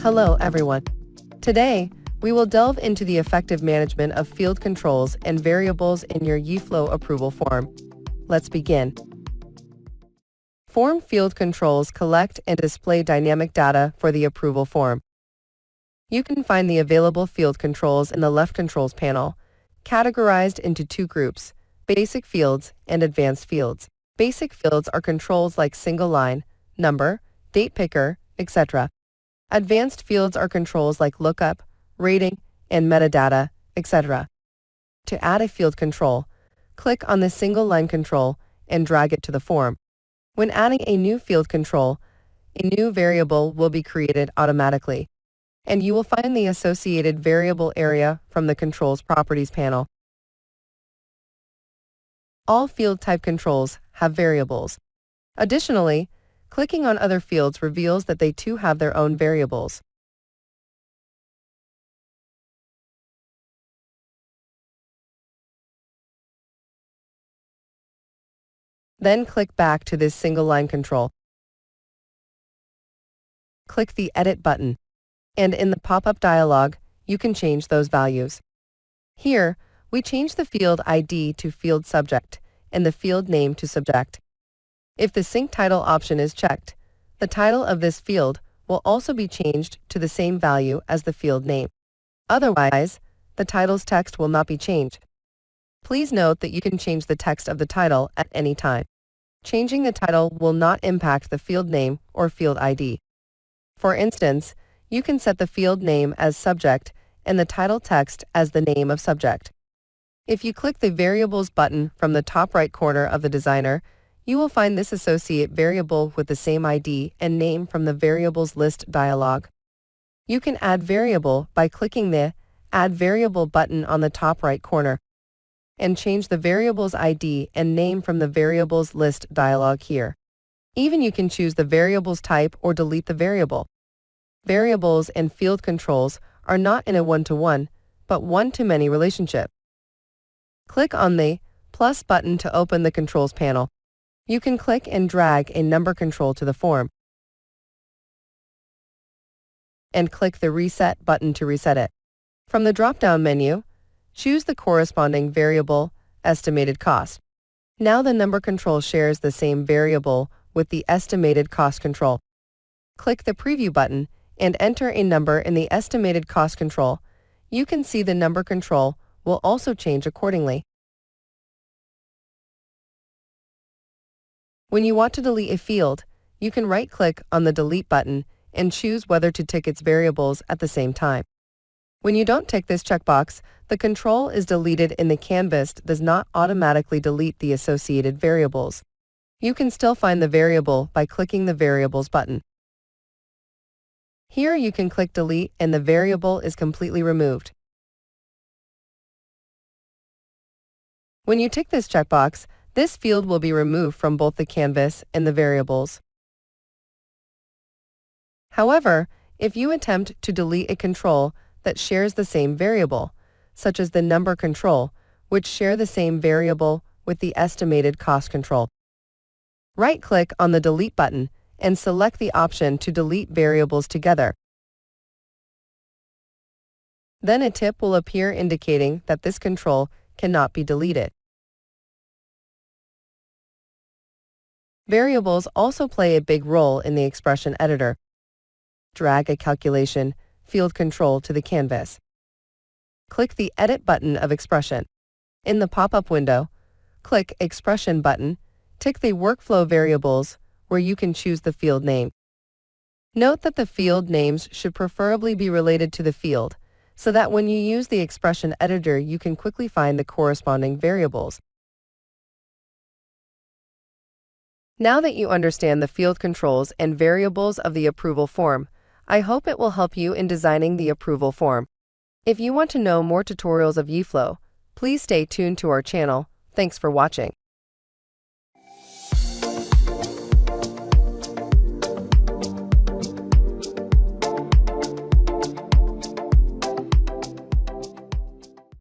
Hello everyone. Today, we will delve into the effective management of field controls and variables in your Yeeflow approval form. Let's begin. Form field controls collect and display dynamic data for the approval form. You can find the available field controls in the left controls panel, categorized into two groups, basic fields and advanced fields. Basic fields are controls like single line, number, date picker, etc. Advanced fields are controls like lookup, rating, and metadata, etc. To add a field control, click on the single line control and drag it to the form. When adding a new field control, a new variable will be created automatically, and you will find the associated variable area from the Controls Properties panel. All field type controls have variables. Additionally, clicking on other fields reveals that they too have their own variables. Then click back to this single line control. Click the Edit button, and in the pop-up dialog, you can change those values. Here, we change the field ID to field subject and the field name to subject. If the sync title option is checked, the title of this field will also be changed to the same value as the field name. Otherwise, the title's text will not be changed. Please note that you can change the text of the title at any time. Changing the title will not impact the field name or field ID. For instance, you can set the field name as subject and the title text as the name of subject. If you click the Variables button from the top right corner of the designer, you will find this associate variable with the same ID and name from the Variables list dialog. You can add variable by clicking the Add Variable button on the top right corner, and change the variable's ID and name from the Variables list dialog here. Even you can choose the variable's type or delete the variable. Variables and field controls are not in a one-to-one, but one-to-many relationship. Click on the plus button to open the controls panel. You can click and drag a number control to the form, and click the Reset button to reset it. From the drop-down menu, choose the corresponding variable, estimated cost. Now the number control shares the same variable with the estimated cost control. Click the Preview button and enter a number in the estimated cost control. You can see the number control will also change accordingly. When you want to delete a field, you can right-click on the Delete button and choose whether to tick its variables at the same time. When you don't tick this checkbox, the control is deleted and the canvas does not automatically delete the associated variables. You can still find the variable by clicking the Variables button. Here you can click Delete and the variable is completely removed. When you tick this checkbox, this field will be removed from both the canvas and the variables. However, if you attempt to delete a control that shares the same variable, such as the number control, which share the same variable with the estimated cost control, right-click on the Delete button and select the option to delete variables together. Then a tip will appear indicating that this control cannot be deleted. Variables also play a big role in the expression editor. Drag a calculation field control to the canvas. Click the Edit button of Expression. In the pop-up window, click Expression button, tick the Workflow variables where you can choose the field name. Note that the field names should preferably be related to the field, so that when you use the expression editor you can quickly find the corresponding variables. Now that you understand the field controls and variables of the approval form, I hope it will help you in designing the approval form. If you want to know more tutorials of Yeeflow, please stay tuned to our channel. Thanks for watching.